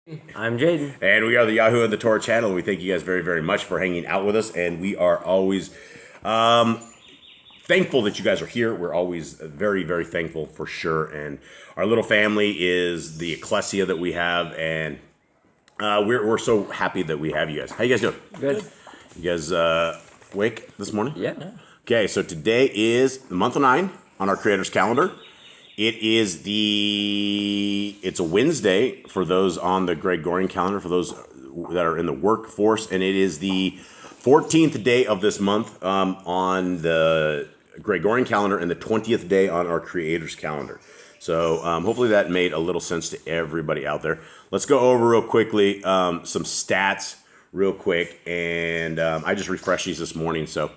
I'm Jaden. And we are the Yahoo and the Torah channel. We thank you guys very, very much for hanging out with us. And we are always thankful that you guys are here. We're always very, very thankful for sure. And our little family is the ecclesia that we have. And we're so happy that we have you guys. How you guys doing? Good. You guys awake this morning? Yeah. Okay, so today is the month of 9 on our Creator's calendar. It's a Wednesday for those on the Gregorian calendar, for those that are in the workforce, and it is the 14th day of this month on the Gregorian calendar and the 20th day on our Creator's calendar. So hopefully that made a little sense to everybody out there. Let's go over real quickly some stats real quick, and I just refreshed these this morning, so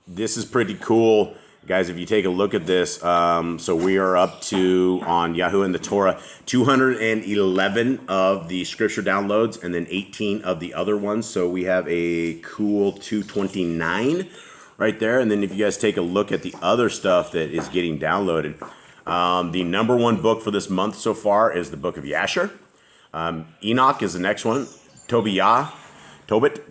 this is pretty cool. Guys, if you take a look at this, so we are up to, on Yahoo and the Torah, 211 of the scripture downloads and then 18 of the other ones. So we have a cool 229 right there. And then if you guys take a look at the other stuff that is getting downloaded, the number one book for this month so far is the book of Yasher. Enoch is the next one. Tobit.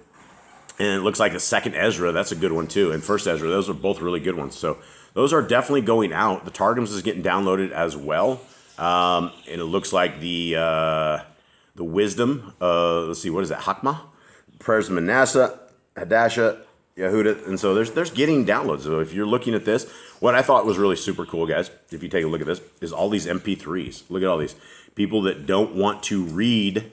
And it looks like the second Ezra, that's a good one too. And first Ezra, those are both really good ones. So those are definitely going out. The Targums is getting downloaded as well. And it looks like the wisdom, let's see, what is that? Hakmah? Prayers of Manasseh, Hadassah, Yehuda. And so there's getting downloads. So if you're looking at this, what I thought was really super cool, guys, if you take a look at this, is all these MP3s. Look at all these. People that don't want to read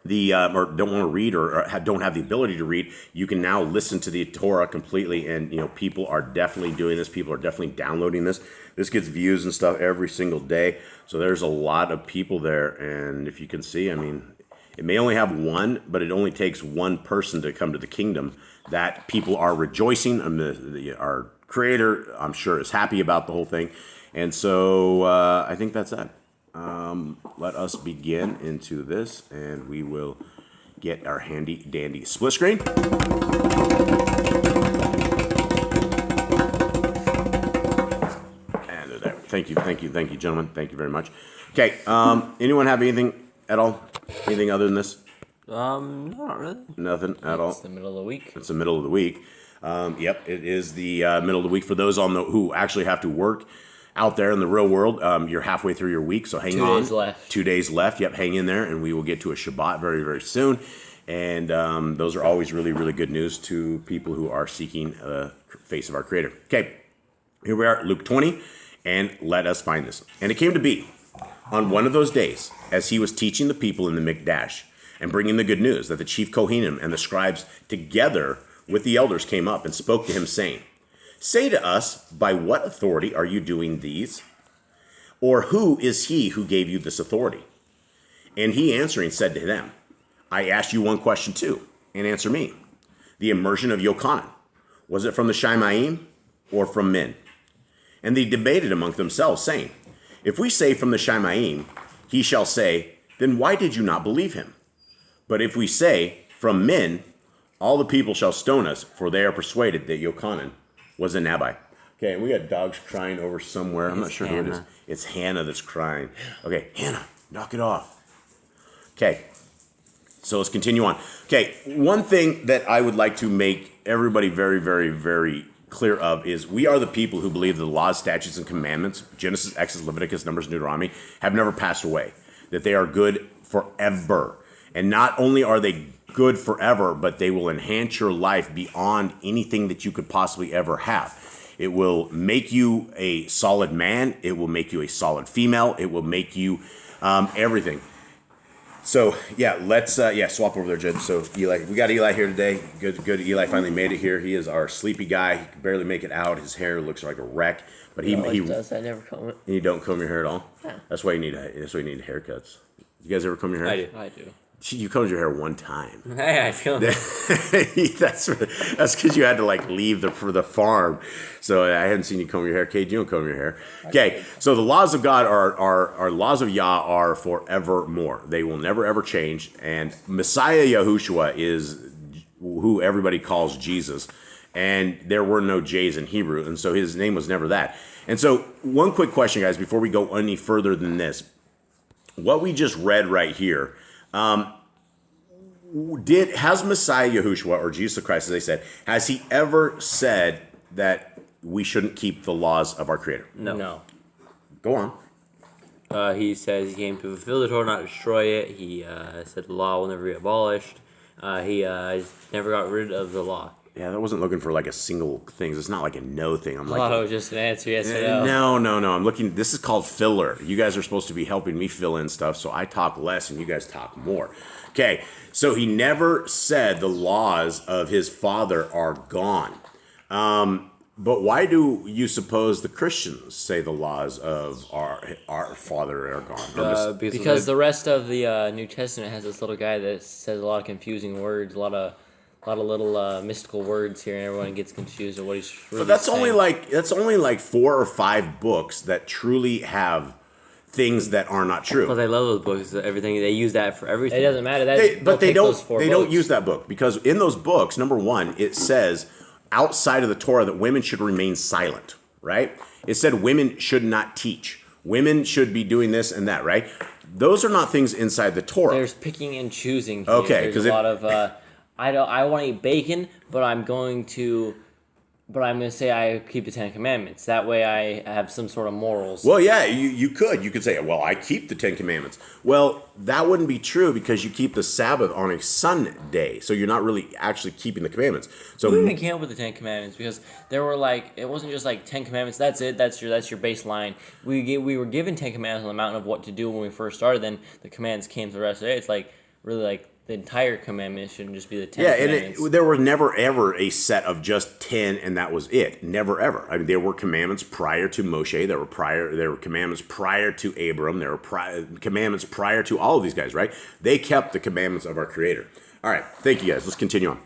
or don't want to read or don't have the ability to read, you can now listen to the Torah completely. And, people are definitely doing this. People are definitely downloading this. This gets views and stuff every single day. So there's a lot of people there. And if you can see, it may only have one, but it only takes one person to come to the kingdom. That people are rejoicing. Our Creator, I'm sure, is happy about the whole thing. And so I think that's that. Let us begin into this, and we will get our handy dandy split screen. And they're there. Thank you, gentlemen. Thank you very much. Okay. Anyone have anything at all? Anything other than this? Not really. Nothing at all. It's the middle of the week. It's the middle of the week. Yep, it is the middle of the week for those who actually have to work out there in the real world. You're halfway through your week, so hang on. 2 days left. 2 days left. Yep, hang in there, and we will get to a Shabbat very, very soon. And those are always really, really good news to people who are seeking the face of our Creator. Okay, here we are, Luke 20, and let us find this. And it came to be, on one of those days, as he was teaching the people in the Mikdash, and bringing the good news, that the chief Kohanim and the scribes together with the elders came up and spoke to him, saying, "Say to us, by what authority are you doing these? Or who is he who gave you this authority?" And he answering said to them, "I ask you one question too, and answer me. The immersion of Yochanan, was it from the Shemaim or from men?" And they debated among themselves, saying, "If we say from the Shemaim, he shall say, then why did you not believe him? But if we say from men, all the people shall stone us, for they are persuaded that Yochanan was a Nabai." Okay, and we got dogs crying over somewhere. I'm not sure who it is. It's Hannah that's crying. Okay, Hannah, knock it off. Okay, so let's continue on. Okay, one thing that I would like to make everybody very, very, very clear of is we are the people who believe the laws, statutes, and commandments, Genesis, Exodus, Leviticus, Numbers, and Deuteronomy, have never passed away, that they are good forever. And not only are they good forever, but they will enhance your life beyond anything that you could possibly ever have. It will make you a solid man. It will make you a solid female. It will make you everything. So yeah, let's swap over there, Jed. So Eli, we got Eli here today. Good. Eli finally made it here. He is our sleepy guy. He can barely make it out. His hair looks like a wreck. But he does. I never comb it. You don't comb your hair at all. Yeah. That's why you need haircuts. You guys ever comb your hair? I do. You combed your hair one time. Hey, I feel That's because you had to leave for the farm. So I hadn't seen you comb your hair. Kate, you don't comb your hair. Okay, so the laws of God are laws of Yah are forevermore. They will never ever change. And Messiah Yahushua is who everybody calls Jesus. And there were no J's in Hebrew, and so his name was never that. And so one quick question, guys, before we go any further than this. what we just read right here, has Messiah Yahushua, or Jesus Christ, as they said, has he ever said that we shouldn't keep the laws of our Creator? No. Go on. He says he came to fulfill the Torah, not destroy it. He said the law will never be abolished. He never got rid of the law. Yeah, that wasn't looking for like a single thing. It's not like a no thing. I'm like, Oh, just an answer, yes or no. No. I'm looking. This is called filler. You guys are supposed to be helping me fill in stuff, so I talk less and you guys talk more. Okay, so he never said the laws of his Father are gone. But why do you suppose the Christians say the laws of our Father are gone? Because the rest of the New Testament has this little guy that says a lot of confusing words, a lot of little mystical words here, and everyone gets confused at what he's really But that's saying. only like 4 or 5 books that truly have things that are not true. Well, they love those books. Everything they use that for everything. It doesn't matter. They don't use that book because in those books, number one, it says outside of the Torah that women should remain silent, right? It said women should not teach. Women should be doing this and that, right? Those are not things inside the Torah. There's picking and choosing here. Okay, there's a lot of I want to eat bacon, but I'm going to say I keep the 10 Commandments. That way I have some sort of morals. Well, yeah, you could say, well, I keep the 10 Commandments. Well, that wouldn't be true because you keep the Sabbath on a Sunday, so you're not really actually keeping the commandments. So we even came up with the 10 Commandments because there were it wasn't just like 10 Commandments. That's it. That's your baseline. We were given 10 Commandments on the mountain of what to do when we first started. Then the commands came to the rest of it. It's really the entire commandment shouldn't just be the 10 commandments. And there were never ever a set of just 10 and that was it. Never ever. I mean, there were commandments prior to Moshe. There were commandments prior to Abram. There were commandments prior to all of these guys, right? They kept the commandments of our Creator. All right, thank you guys. Let's continue on.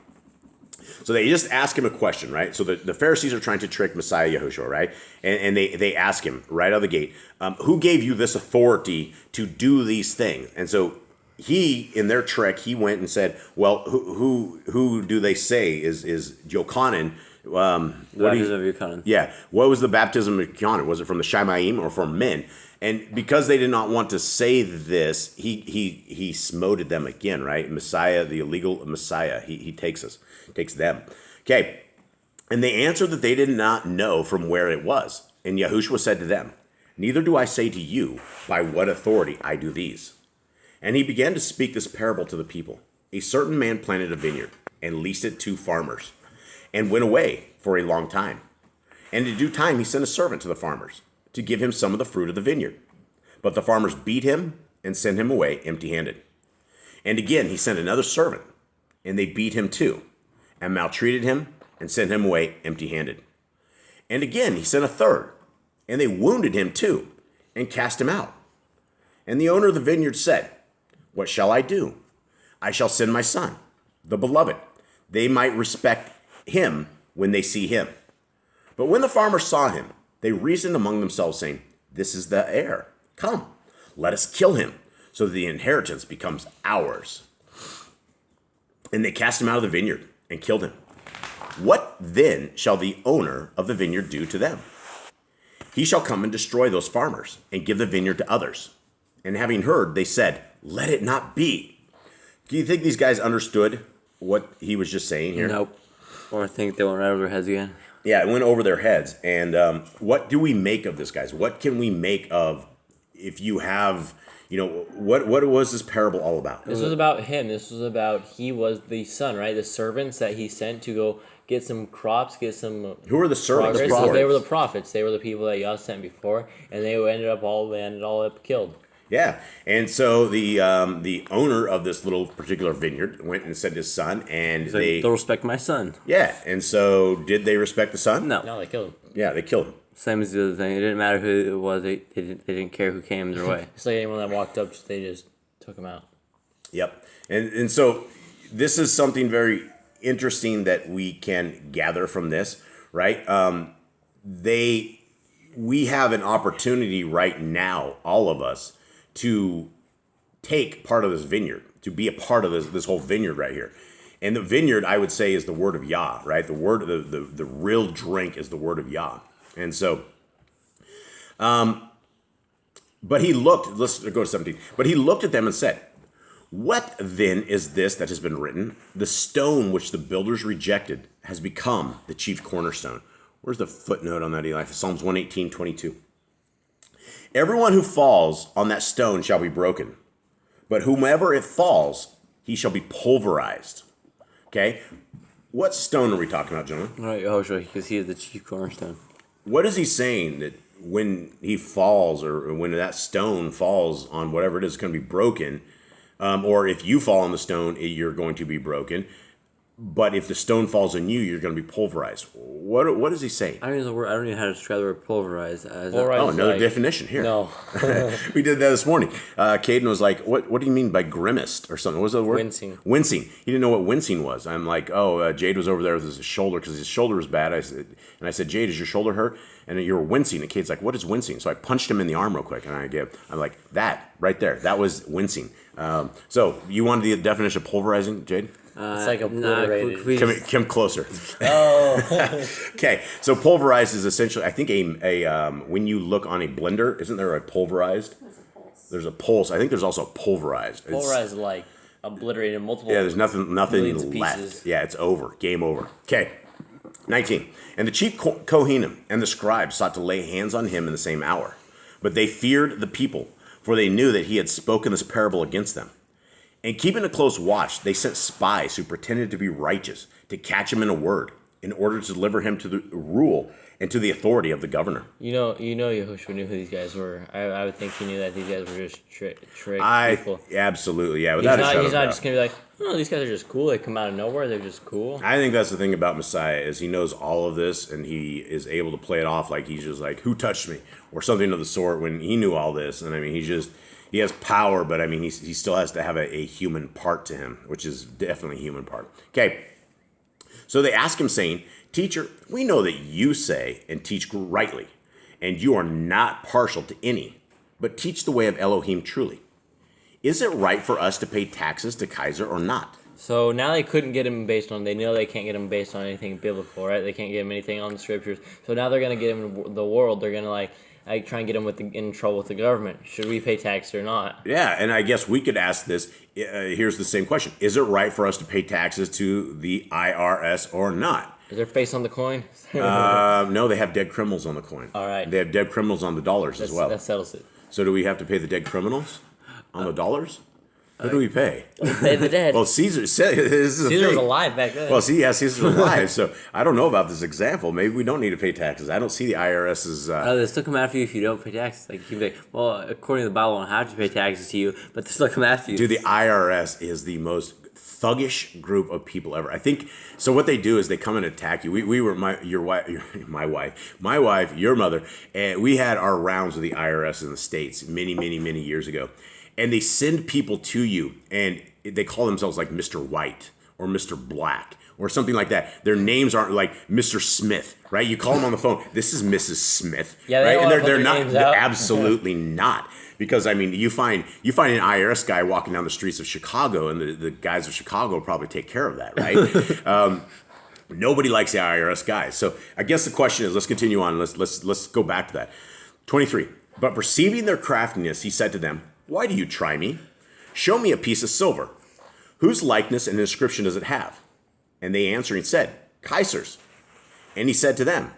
So they just ask him a question, right? So the Pharisees are trying to trick Messiah Yahushua, right? And they ask him right out of the gate, who gave you this authority to do these things? And so he, in their trick, he went and said, well, who do they say is Yochanan? Baptism of Yochanan. Yeah. What was the baptism of Yochanan? Was it from the Shamayim or from men? And because they did not want to say this, he smoted them again, right? Messiah, the illegal Messiah, he takes them. Okay. And they answered that they did not know from where it was. And Yahushua said to them, neither do I say to you by what authority I do these. And he began to speak this parable to the people. A certain man planted a vineyard and leased it to farmers and went away for a long time. And in due time, he sent a servant to the farmers to give him some of the fruit of the vineyard. But the farmers beat him and sent him away empty-handed. And again, he sent another servant, and they beat him too, and maltreated him and sent him away empty-handed. And again, he sent a third, and they wounded him too, and cast him out. And the owner of the vineyard said, what shall I do? I shall send my son, the beloved. They might respect him when they see him. But when the farmers saw him, they reasoned among themselves, saying, this is the heir. Come, let us kill him, so that the inheritance becomes ours. And they cast him out of the vineyard and killed him. What then shall the owner of the vineyard do to them? He shall come and destroy those farmers and give the vineyard to others. And having heard, they said, let it not be. Do you think these guys understood what he was just saying here? Nope. Or I think they went right over their heads again. Yeah, it went over their heads. And what do we make of this, guys? What can we make of if you have, what was this parable all about? This was about him. This was about he was the son, right? The servants that he sent to go get some crops, get some. Who are the servants? So they were the prophets. They were the people that Yah sent before, and they ended all up killed. Yeah, and so the owner of this little particular vineyard went and sent his son, and they'll respect my son. Yeah, and so did they respect the son? No, they killed him. Yeah, they killed him. Same as the other thing. It didn't matter who it was. They didn't care who came their way. It's like anyone that walked up, they just took him out. Yep, and so this is something very interesting that we can gather from this, right? We have an opportunity right now, all of us, to take part of this vineyard, to be a part of this whole vineyard right here. And the vineyard, I would say, is the word of Yah, right? The word, the real drink is the word of Yah. And so, But he looked, let's go to 17. But he looked at them and said, what then is this that has been written? The stone which the builders rejected has become the chief cornerstone. Where's the footnote on that, Eli? Psalms 118:22. Everyone who falls on that stone shall be broken, but whomever it falls, he shall be pulverized. Okay? What stone are we talking about, gentlemen? Right, Yahushua, because he is the chief cornerstone. What is he saying that when he falls or when that stone falls on whatever it is, it's going to be broken? Or if you fall on the stone, you're going to be broken. But if the stone falls on you, you're going to be pulverized. What is he saying? I don't know how to describe the word pulverized. Another definition here. No. We did that this morning. Caden was like, what do you mean by grimaced or something? What was the word? Wincing. Wincing. He didn't know what wincing was. I'm like, Jade was over there with his shoulder because his shoulder was bad. I said, Jade, does your shoulder hurt? And you're wincing. And Cade's like, what is wincing? So I punched him in the arm real quick. And I'm like, that right there. That was wincing. So you wanted the definition of pulverizing, Jade? It's like obliterated. Come closer. Oh. Okay, so pulverized is essentially, I think when you look on a blender, isn't there a pulverized? There's a pulse. I think there's also a pulverized. Pulverized is like obliterated multiple. Yeah, there's nothing left. Pieces. Yeah, it's over. Game over. Okay, 19. And the chief Kohanim and the scribes sought to lay hands on him in the same hour, but they feared the people, for they knew that he had spoken this parable against them. And keeping a close watch, they sent spies who pretended to be righteous to catch him in a word, in order to deliver him to the rule and to the authority of the governor. You know, Yahushua knew who these guys were. I would think he knew that these guys were just trick people. Absolutely, yeah. He's not just going to be like, oh, these guys are just cool. They come out of nowhere. They're just cool. I think that's the thing about Messiah is he knows all of this and he is able to play it off like he's just like, who touched me? Or something of the sort when he knew all this. And I mean, he has power, but I mean, he still has to have a human part to him, which is definitely a human part. Okay. So they ask him saying, Teacher, we know that you say and teach rightly, and you are not partial to any, but teach the way of Elohim truly. Is it right for us to pay taxes to Kaiser or not? So now they couldn't get him based on, they know they can't get him based on anything biblical, right? They can't get him anything on the scriptures. So now they're going to get him in the world. They're going to like try and get him in trouble with the government. Should we pay tax or not? Yeah, and I guess we could ask this. Here's the same question. Is it right for us to pay taxes to the IRS or not? Is their face on the coin? No, they have dead criminals on the coin. All right. They have dead criminals on the dollars as well. That settles it. So do we have to pay the dead criminals on the dollars? Who do we pay? Pay the dead. Well, Caesar was alive back then. Well, Caesar was alive, so I don't know about this example. Maybe we don't need to pay taxes. I don't see the IRS's... they still come after you if you don't pay taxes. Like, you'd be like, well, according to the Bible, I don't have to pay taxes to you, but they still come after you. Dude, the IRS is the most thuggish group of people ever. I think, so what they do is they come and attack you. We were, your wife, your mother, and we had our rounds with the IRS in the States many, many, many years ago. And they send people to you, and they call themselves like Mr. White or Mr. Black or something like that. Their names aren't like Mr. Smith, right? You call them on the phone. This is Mrs. Smith, yeah, right? And they're not. Names they're out. absolutely not. Because I mean, you find an IRS guy walking down the streets of Chicago, and the guys of Chicago will probably take care of that, right? Nobody likes the IRS guys. So I guess the question is, let's continue on. Let's go back to that. 23. But perceiving their craftiness, he said to them, why do you try me? Show me a piece of silver. Whose likeness and inscription does it have? And they answering said, Kaiser's. And he said to them,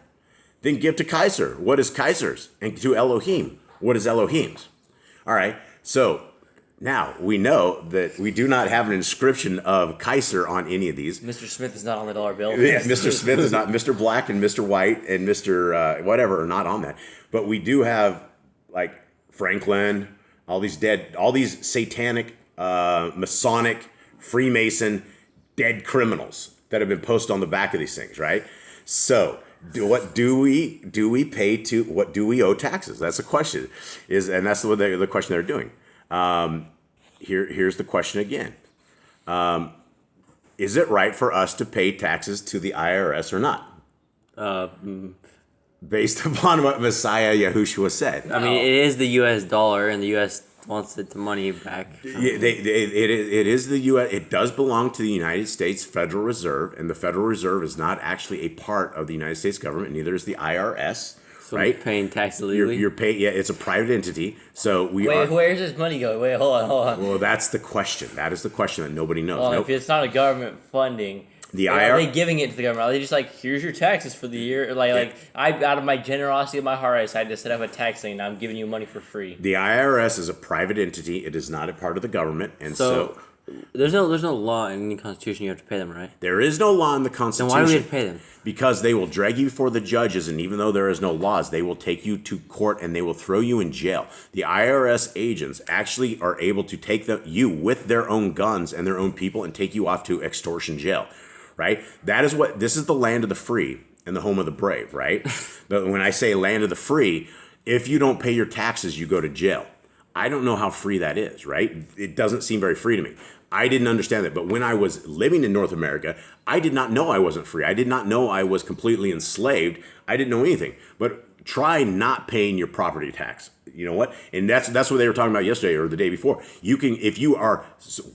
then give to Kaiser what is Kaiser's, and to Elohim what is Elohim's. All right, so now we know that we do not have an inscription of Kaiser on any of these. Mr. Smith is not on the dollar bill. Yeah, Mr. Smith is not. Mr. Black and Mr. White and Mr. Whatever are not on that. But we do have like Franklin, all these satanic, Masonic, Freemason, dead criminals that have been posted on the back of these things, right? So, what do we owe taxes? That's the question, and that's the question they're doing. Here's the question again: is it right for us to pay taxes to the IRS or not? Based upon what Messiah Yahushua said. I mean, it is the U.S. dollar, and the U.S. wants the money back. It is the U.S. It does belong to the United States Federal Reserve, and the Federal Reserve is not actually a part of the United States government. Neither is the IRS right? Paying tax illegally. You're paying. Yeah, it's a private entity. So Where's this money going? Wait, hold on. Well, that's the question. That is the question that nobody knows. Well, if it's not a government funding, the are they giving it to the government? Are they just like, here's your taxes for the year? Like I, out of my generosity of my heart, I decided to set up a tax thing. And I'm giving you money for free. The IRS is a private entity. It is not a part of the government, and so there's no law in any constitution you have to pay them, right? there is no law in the Constitution. Then why do we have to pay them? Because they will drag you before the judges, and even though there is no laws, they will take you to court and they will throw you in jail. The IRS agents actually are able to take you with their own guns and their own people and take you off to extortion jail, right? This is the land of the free and the home of the brave, right? But when I say land of the free, if you don't pay your taxes, you go to jail. I don't know how free that is, right? It doesn't seem very free to me. I didn't understand that. But when I was living in North America, I did not know I wasn't free. I did not know I was completely enslaved. I didn't know anything. But try not paying your property tax. You know what? And that's what they were talking about yesterday or the day before. You can, if you are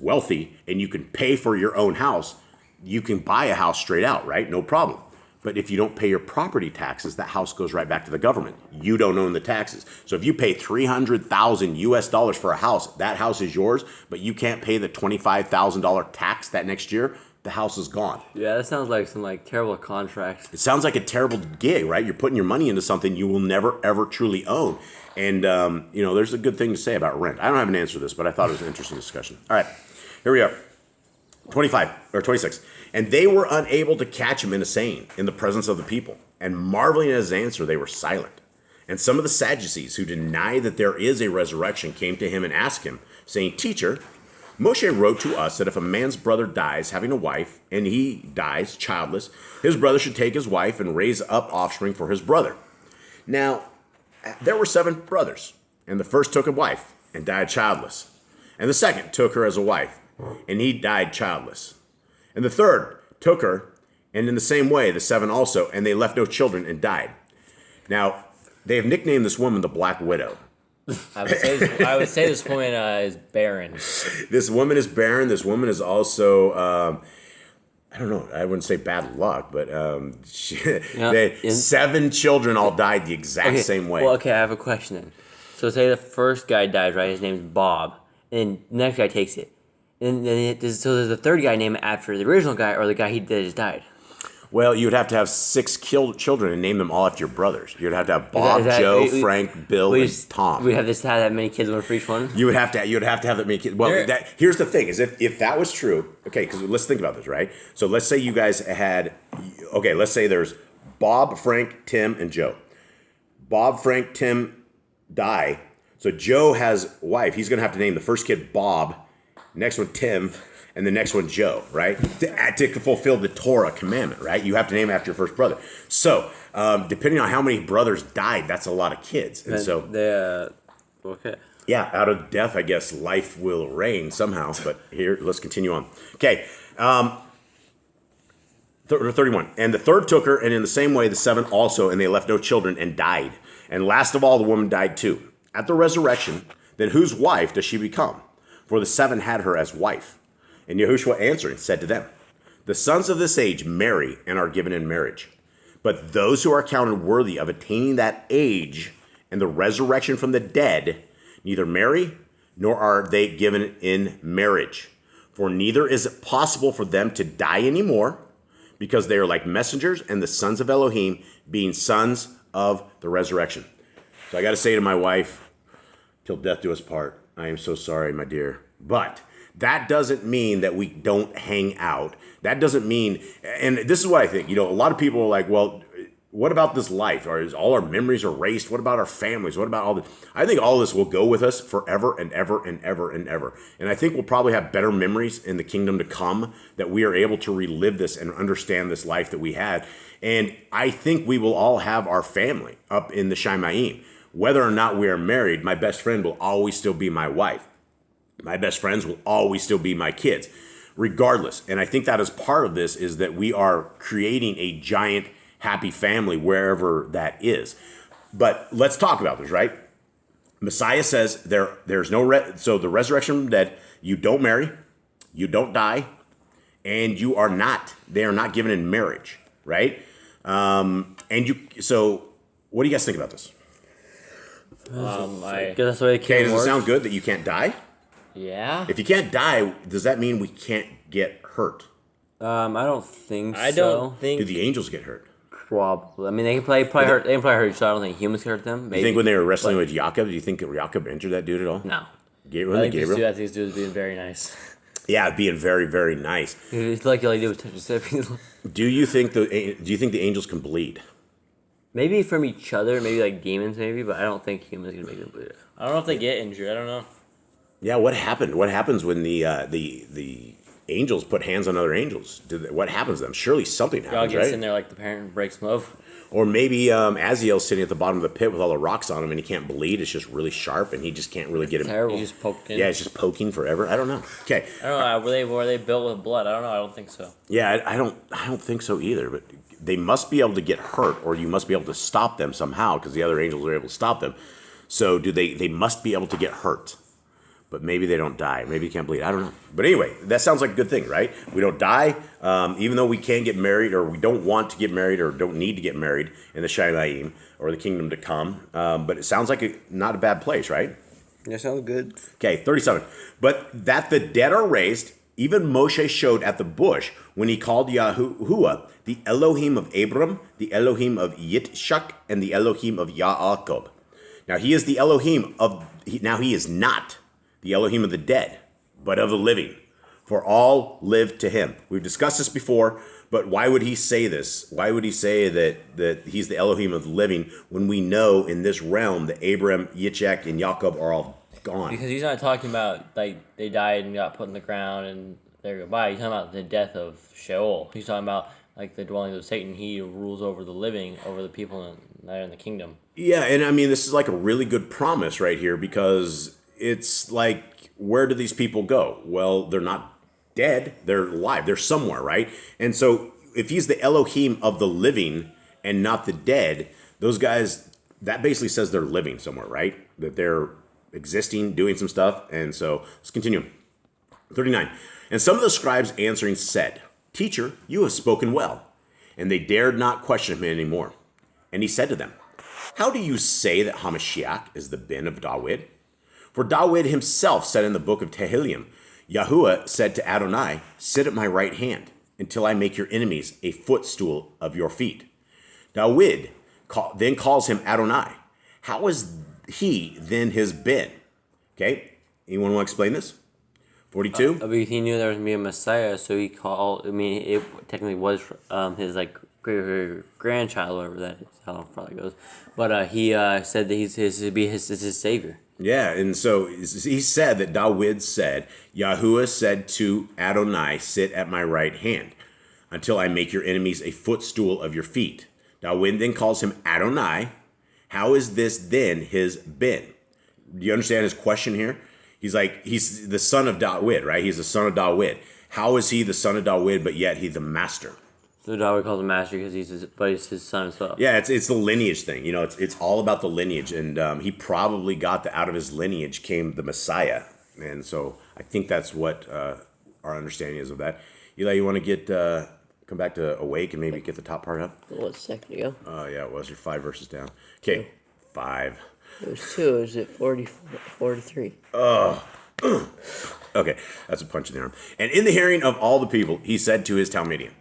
wealthy and you can pay for your own house, you can buy a house straight out, right? No problem. But if you don't pay your property taxes, that house goes right back to the government. You don't own the taxes. So if you pay $300,000 US for a house, that house is yours, but you can't pay the $25,000 tax that next year, the house is gone. Yeah, that sounds like some terrible contracts. It sounds like a terrible gig, right? You're putting your money into something you will never, ever truly own. And, there's a good thing to say about rent. I don't have an answer to this, but I thought it was an interesting discussion. All right, here we are. 26. And they were unable to catch him in a saying in the presence of the people. And marveling at his answer, they were silent. And some of the Sadducees who deny that there is a resurrection came to him and asked him, saying, Teacher, Moshe wrote to us that if a man's brother dies having a wife, and he dies childless, his brother should take his wife and raise up offspring for his brother. Now, there were 7 brothers, and the first took a wife and died childless. And the second took her as a wife, and he died childless. And the third took her, and in the same way, the 7 also, and they left no children and died. Now, they have nicknamed this woman the Black Widow. I would say this woman is barren. This woman is barren. This woman is also, I don't know, I wouldn't say bad luck, but 7 children all died the exact same way. Well, okay, I have a question then. So say the first guy dies, right? His name's Bob. And the next guy takes it. And then so there's the third guy named after the original guy or the guy that just died. Well, you would have to have 6 children and name them all after your brothers. You'd have to have Bob, Joe, Frank, Bill, and Tom. We have to have that many kids, one for each one. You would have to have that many kids. Well, here's the thing: is if that was true, okay? Because let's think about this, right? So let's say you guys had, okay, let's say there's Bob, Frank, Tim, and Joe. Bob, Frank, Tim die. So Joe has a wife. He's going to have to name the first kid Bob, next one Tim, and the next one Joe, right? To fulfill the Torah commandment, right? You have to name after your first brother. So depending on how many brothers died, that's a lot of kids. And so okay. Yeah, out of death, I guess life will reign somehow. But here, let's continue on. Okay. 31. And the third took her, and in the same way the 7 also, and they left no children and died. And last of all, the woman died too. At the resurrection, then whose wife does she become? For the 7 had her as wife. And Yahushua answering said to them, The sons of this age marry and are given in marriage. But those who are counted worthy of attaining that age and the resurrection from the dead neither marry nor are they given in marriage. For neither is it possible for them to die anymore, because they are like messengers and the sons of Elohim, being sons of the resurrection. So I got to say to my wife, till death do us part, I am so sorry, my dear. But that doesn't mean that we don't hang out. That doesn't mean, and this is what I think, a lot of people are like, well, what about this life? Or is all our memories erased? What about our families? What about all this? I think all this will go with us forever and ever and ever and ever. And I think we'll probably have better memories in the kingdom to come, that we are able to relive this and understand this life that we had. And I think we will all have our family up in the Shaimayim. Whether or not we are married, my best friend will always still be my wife. My best friends will always still be my kids, regardless. And I think that is part of this, is that we are creating a giant happy family wherever that is. But let's talk about this, right? Messiah says there's no so the resurrection from the dead, you don't marry, you don't die, and they are not given in marriage, right? What do you guys think about this? I guess that's the way it Okay, does it works. sound good that you can't die? Yeah. If you can't die, does that mean we can't get hurt? I don't think I so. don't think. Do the angels get hurt? Probably. I mean, they can probably hurt. They can probably hurt each other. I don't think humans can hurt them. Maybe. You think when they were wrestling with Jacob, do you think Jacob injured that dude at all? No. Gabriel? I think Gabriel? these dudes being very nice. Yeah, being very, very nice. It's like all you do is touch his hip. Do you think the angels can bleed? Maybe from each other, maybe like demons, maybe, but I don't think humans can make them bleed. I don't know if they get injured. I don't know. Yeah, what happened? What happens when the angels put hands on other angels? What happens to them? Surely something God happens, gets right? in there like the parent breaks them up. Or maybe Aziel's sitting at the bottom of the pit with all the rocks on him, and he can't bleed. It's just really sharp, and he just can't really get him. Terrible. He just poked in. Yeah, it's just poking forever. I don't know. Okay. I don't know. Were they built with blood? I don't know. I don't think so. Yeah, I don't think so either. But they must be able to get hurt, or you must be able to stop them somehow, because the other angels are able to stop them. So they must be able to get hurt. But maybe they don't die. Maybe you can't bleed. I don't know. But anyway, that sounds like a good thing, right? We don't die, even though we can't get married, or we don't want to get married, or don't need to get married in the Shamayim, or the kingdom to come. But it sounds like not a bad place, right? That sounds good. Okay, 37. But that the dead are raised, even Moshe showed at the bush when he called Yahushua, the Elohim of Abram, the Elohim of Yitzchak, and the Elohim of Yaakov. Now he is the Elohim of, now he is not the Elohim of the dead, but of the living. For all live to him. We've discussed this before, but why would he say this? Why would he say that he's the Elohim of the living when we know in this realm that Abraham, Yitzchak, and Yaakov are all gone? Because he's not talking about like they died and got put in the ground and they're goodbye. He's talking about the death of Sheol. He's talking about like the dwellings of Satan. He rules over the living, over the people that are in the kingdom. Yeah, and I mean, this is like a really good promise right here, because it's like, where do these people go? Well, they're not dead. They're alive. They're somewhere, right? And so if he's the Elohim of the living and not the dead, those guys, that basically says they're living somewhere, right? That they're existing, doing some stuff. And so let's continue. 39. And some of the scribes answering said, Teacher, you have spoken well. And they dared not question him anymore. And he said to them, How do you say that Hamashiach is the bin of David? For David himself said in the book of Tehillim, Yahuwah said to Adonai, Sit at my right hand until I make your enemies a footstool of your feet. David then calls him Adonai. How is he then his bin? Okay, anyone want to explain this? 42? But he knew there was going to be a Messiah, so he called, I mean, it technically was his, like, great-grandchild, whatever that is, how it probably goes. But he said that he's his savior. Yeah, and so he said that David said, Yahuwah said to Adonai, Sit at my right hand until I make your enemies a footstool of your feet. David then calls him Adonai. How is this then his bin? Do you understand his question here? He's like, he's the son of David, right? He's the son of David. How is he the son of David, but yet he's the master? So David calls him master because he's his son as well. Yeah, it's the lineage thing. You know, it's all about the lineage, and he probably got out of his lineage came the Messiah, and so I think that's what our understanding is of that. Eli, you want to come back to awake and maybe get the top part up? What, a second ago? Yeah, it was. You're 5 verses down. Okay, 5. It was 2. It was at 43. Okay, that's a punch in the arm. And in the hearing of all the people, he said to his Talmudian,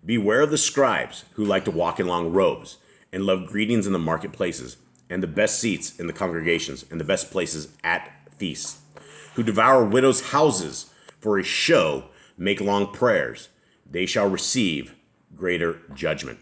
Beware of the scribes who like to walk in long robes and love greetings in the marketplaces and the best seats in the congregations and the best places at feasts, who devour widows' houses for a show, make long prayers. They shall receive greater judgment.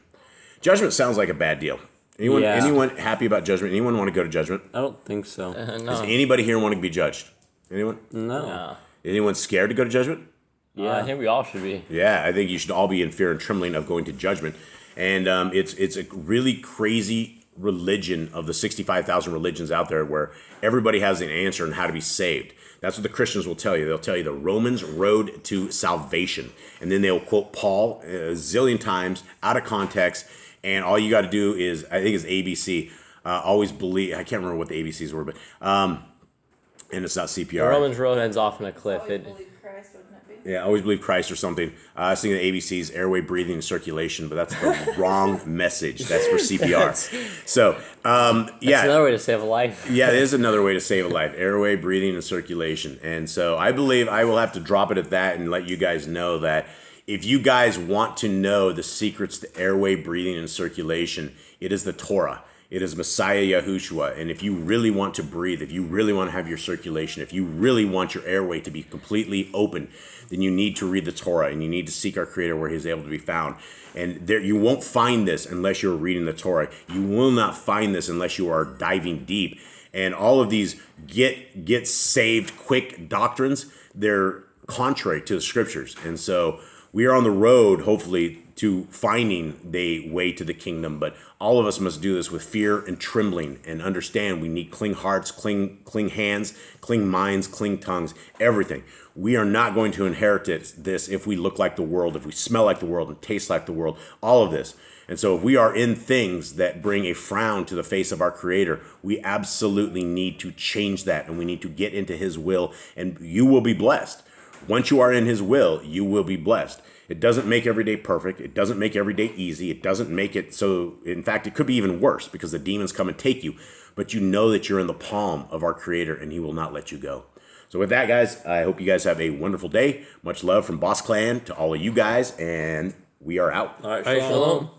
Judgment sounds like a bad deal. Anyone happy about judgment? Anyone want to go to judgment? I don't think so. Does No. anybody here want to be judged? Anyone? No. Anyone scared to go to judgment? Yeah, I think we all should be. Yeah, I think you should all be in fear and trembling of going to judgment. And it's a really crazy religion of the 65,000 religions out there where everybody has an answer on how to be saved. That's what the Christians will tell you. They'll tell you the Romans road to salvation. And then they'll quote Paul a zillion times out of context. And all you got to do is, I think it's ABC, always believe, I can't remember what the ABCs were, but, and it's not CPR. The Romans road ends off in a cliff. Always believe Christ, wouldn't it be? Yeah, always believe Christ or something. I was thinking the ABCs, airway, breathing, and circulation, but that's the wrong message. That's for CPR. So, That's another way to save a life. yeah, it is another way to save a life. Airway, breathing, and circulation. And so I believe I will have to drop it at that and let you guys know that if you guys want to know the secrets to airway, breathing, and circulation, it is the Torah. It is Messiah Yahushua. And if you really want to breathe, if you really want to have your circulation, if you really want your airway to be completely open, then you need to read the Torah and you need to seek our Creator where He is able to be found. And there, you won't find this unless you're reading the Torah. You will not find this unless you are diving deep. And all of these get saved quick doctrines, they're contrary to the Scriptures. And so we are on the road, hopefully, to finding the way to the kingdom. But all of us must do this with fear and trembling and understand we need clean hearts, clean hands, clean minds, clean tongues, everything. We are not going to inherit this if we look like the world, if we smell like the world and taste like the world, all of this. And so if we are in things that bring a frown to the face of our Creator, we absolutely need to change that, and we need to get into His will, and you will be blessed. Once you are in His will, you will be blessed. It doesn't make every day perfect. It doesn't make every day easy. It doesn't make it so, in fact, it could be even worse because the demons come and take you. But you know that you're in the palm of our Creator and He will not let you go. So with that, guys, I hope you guys have a wonderful day. Much love from Boss Clan to all of you guys, and we are out. All right, shalom.